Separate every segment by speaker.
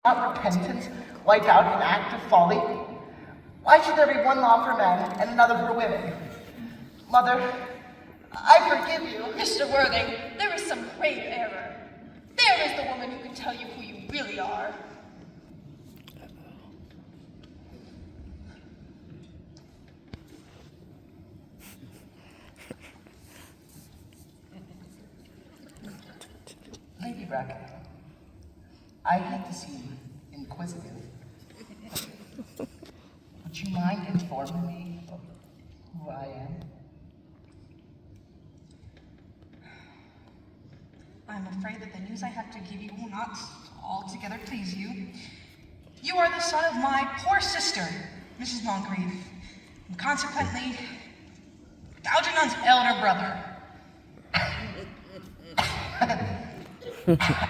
Speaker 1: Not repentance, wipe out an act of folly? Why should there be one law for men and another for women? Mother, I forgive you.
Speaker 2: Mr. Worthing, there is some grave error. There is the woman who can tell you who you really are.
Speaker 1: Lady Bracken, I hate to seem inquisitive. Would you mind informing me of who I am?
Speaker 3: I'm afraid that the news I have to give you will not altogether please you. You are the son of my poor sister, Mrs. Moncrief, and consequently, Algernon's elder brother.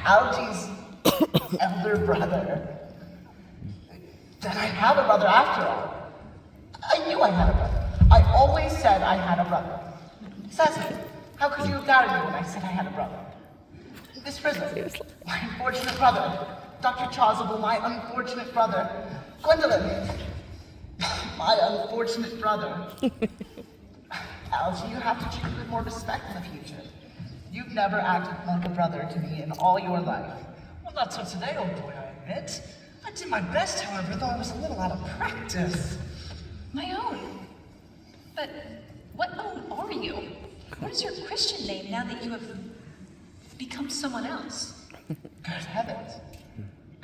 Speaker 1: Algy's elder brother. Then I have a brother after all. I knew I had a brother. I always said I had a brother. Cecily, how could you have doubted me when I said I had a brother? Miss Frizzle, my unfortunate brother. Dr. Chasuble, my unfortunate brother. Gwendolyn, my unfortunate brother. Algy, you have to treat me with more respect in the future. You've never acted like a brother to me in all your life.
Speaker 4: Well, not so today, old boy, I admit. I did my best, however, though I was a little out of practice.
Speaker 2: My own. But what own are you? What is your Christian name now that you have become someone else?
Speaker 1: Good heavens.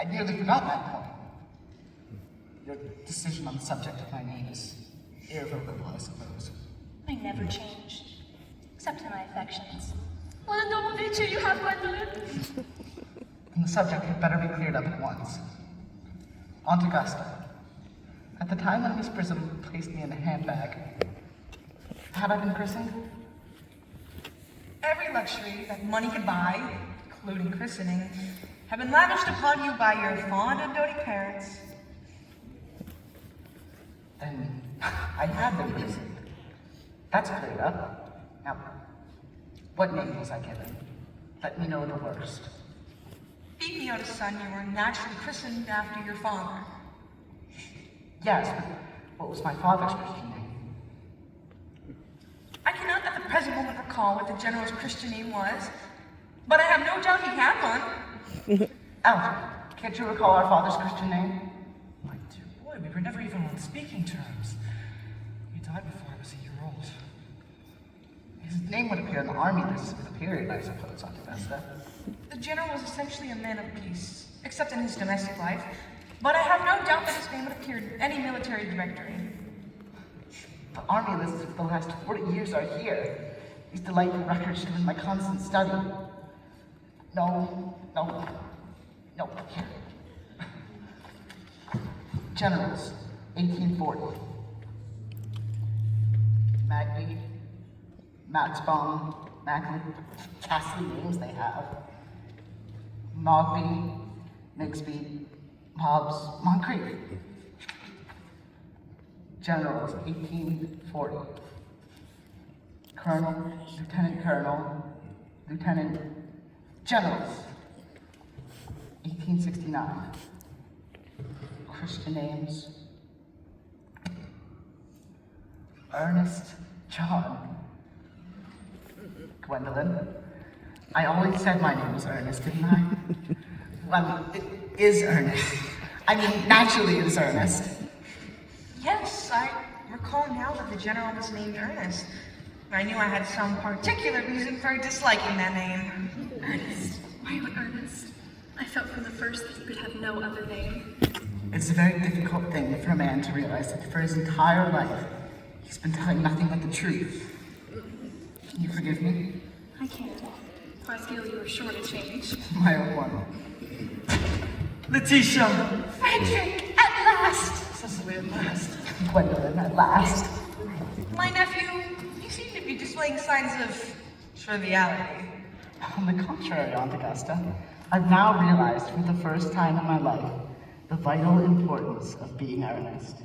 Speaker 1: I nearly forgot that point. Your decision on the subject of my name is irrevocable, I suppose.
Speaker 2: I never changed, except in my affections. What a noble nature you have, Gwendolyn!
Speaker 1: And the subject had better be cleared up at once. Aunt Augusta, at the time when Miss Prism placed me in a handbag, had I been christened?
Speaker 3: Every luxury that money could buy, including christening, have been lavished upon you by your fond and doting parents.
Speaker 1: Then I had been christened. That's cleared up. Now, what name was I given? Let me know the worst.
Speaker 3: Phoebio's son, you were naturally christened after your father.
Speaker 1: Yes, but what was my father's Christian name?
Speaker 3: I cannot at the present moment recall what the general's Christian name was, but I have no doubt he had one.
Speaker 1: Alfred, can't you recall our father's Christian name?
Speaker 4: My dear boy, we were never even on speaking terms. He died before I was a year old.
Speaker 1: His name would appear in the army lists of the period, I suppose, Aunt Augusta.
Speaker 3: The general was essentially a man of peace, except in his domestic life, but I have no doubt that his name would appear in any military directory.
Speaker 1: The army lists of the last 40 years are here. These delightful records show in my constant study. No, here. Generals, 1840. Magby, Maxbaum, Macklin, ghastly names they have. Mogby, Migsby, Hobbs, Moncrief. Generals, 1840. Colonel, Lieutenant Colonel, Lieutenant Generals, 1869. Christian names, Ernest John. Gwendolyn, I always said my name was Ernest, didn't I? Well, it is Ernest. I mean, naturally it is Ernest.
Speaker 3: Yes, I recall now that the general was named Ernest. I knew I had some particular reason for disliking that name.
Speaker 2: Ernest. Why you Ernest? I felt from the first that you could have no other name.
Speaker 1: It's a very difficult thing for a man to realize that for his entire life, he's been telling nothing but the truth. Can you forgive me?
Speaker 2: I can't, for I feel you are sure to change.
Speaker 1: My own one.
Speaker 4: Letitia!
Speaker 3: Frederick, at last!
Speaker 4: Cecily, at last.
Speaker 1: Gwendolyn, at last.
Speaker 3: My nephew, you seem to be displaying signs of triviality.
Speaker 1: On the contrary, Aunt Augusta, I've now realized for the first time in my life the vital importance of being earnest.